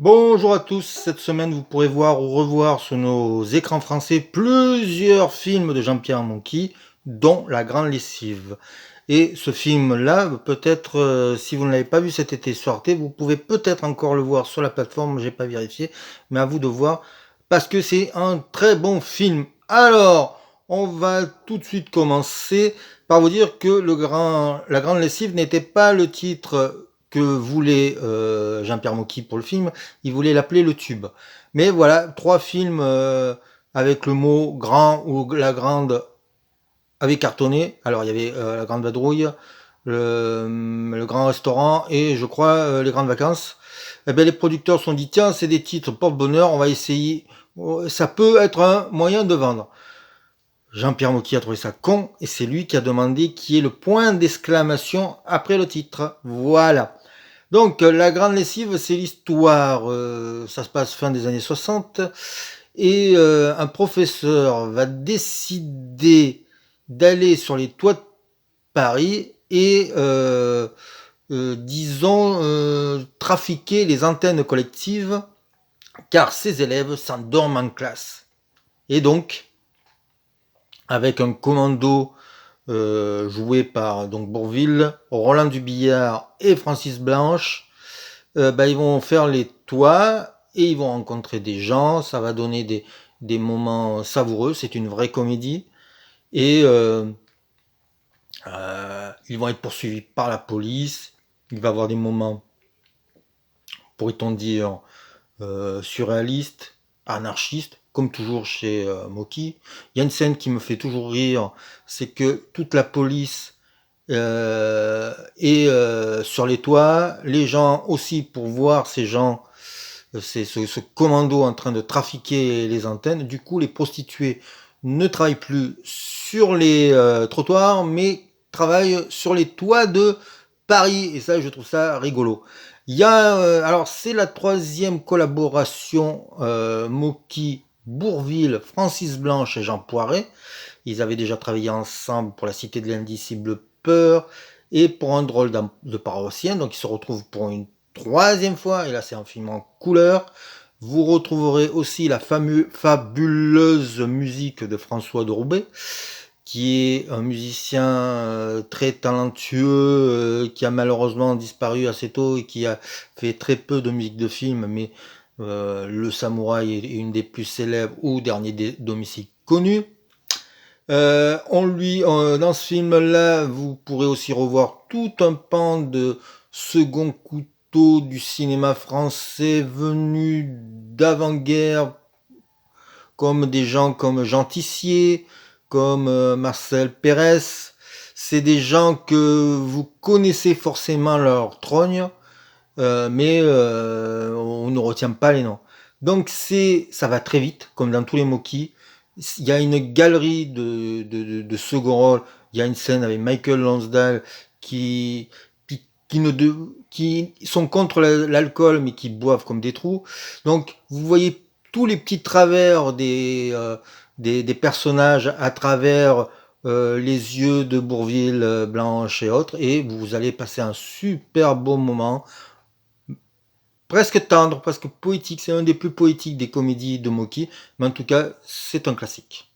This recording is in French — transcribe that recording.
Bonjour à tous, cette semaine vous pourrez voir ou revoir sur nos écrans français plusieurs films de Jean-Pierre Monchy, dont La Grande Lessive. Et ce film-là, peut-être, si vous ne l'avez pas vu cet été sorti, vous pouvez peut-être encore le voir sur la plateforme, j'ai pas vérifié, mais à vous de voir, parce que c'est un très bon film. Alors, on va tout de suite commencer par vous dire que La Grande Lessive n'était pas le titre que voulait Jean-Pierre Mocky pour le film, il voulait l'appeler Le Tube. Mais voilà, trois films avec le mot grand ou la grande avaient cartonné. Alors il y avait La Grande Vadrouille, le Grand Restaurant et je crois Les Grandes Vacances. Eh bien, les producteurs se sont dit tiens, c'est des titres porte-bonheur, on va essayer. Ça peut être un moyen de vendre. Jean-Pierre Mocky a trouvé ça con et c'est lui qui a demandé qui est le point d'exclamation après le titre. Voilà. Donc, La Grande Lessive, c'est l'histoire, ça se passe fin des années 60, et un professeur va décider d'aller sur les toits de Paris et, disons, trafiquer les antennes collectives, car ses élèves s'endorment en classe. Et donc, avec un commando joué par donc Bourvil, Roland Dubillard et Francis Blanche, ils vont faire les toits et ils vont rencontrer des gens, ça va donner des moments savoureux, c'est une vraie comédie, et ils vont être poursuivis par la police, il va y avoir des moments, pourrait-on dire, surréalistes, anarchistes, comme toujours chez Mocky. Il y a une scène qui me fait toujours rire, c'est que toute la police est sur les toits, les gens aussi pour voir ces gens, c'est ce commando en train de trafiquer les antennes. Du coup, les prostituées ne travaillent plus sur les trottoirs, mais travaillent sur les toits de Paris. Et ça, je trouve ça rigolo. Il y a, alors c'est la troisième collaboration Mocky, Bourvil, Francis Blanche et Jean Poiret. Ils avaient déjà travaillé ensemble pour La Cité de l'Indicible Peur et pour Un drôle de paroissien. Donc ils se retrouvent pour une troisième fois, et là c'est un film en couleur. Vous retrouverez aussi la fabuleuse musique de François de Roubaix, qui est un musicien très talentueux, qui a malheureusement disparu assez tôt et qui a fait très peu de musique de film, mais Le Samouraï est une des plus célèbres ou Dernier domicile connu. Dans ce film-là, vous pourrez aussi revoir tout un pan de second couteau du cinéma français venu d'avant-guerre, comme des gens comme Jean Tissier, comme Marcel Pérez. C'est des gens que vous connaissez forcément leur trogne, mais on ne retient pas les noms. Donc ça va très vite, comme dans tous les Mocky. Il y a une galerie de second rôle. Il y a une scène avec Michael Lonsdale qui sont contre l'alcool, mais qui boivent comme des trous. Donc vous voyez tous les petits travers des personnages à travers les yeux de Bourvil, Blanche et autres, et vous allez passer un super bon moment, presque tendre, presque poétique. C'est un des plus poétiques des comédies de Mocky, mais en tout cas, c'est un classique.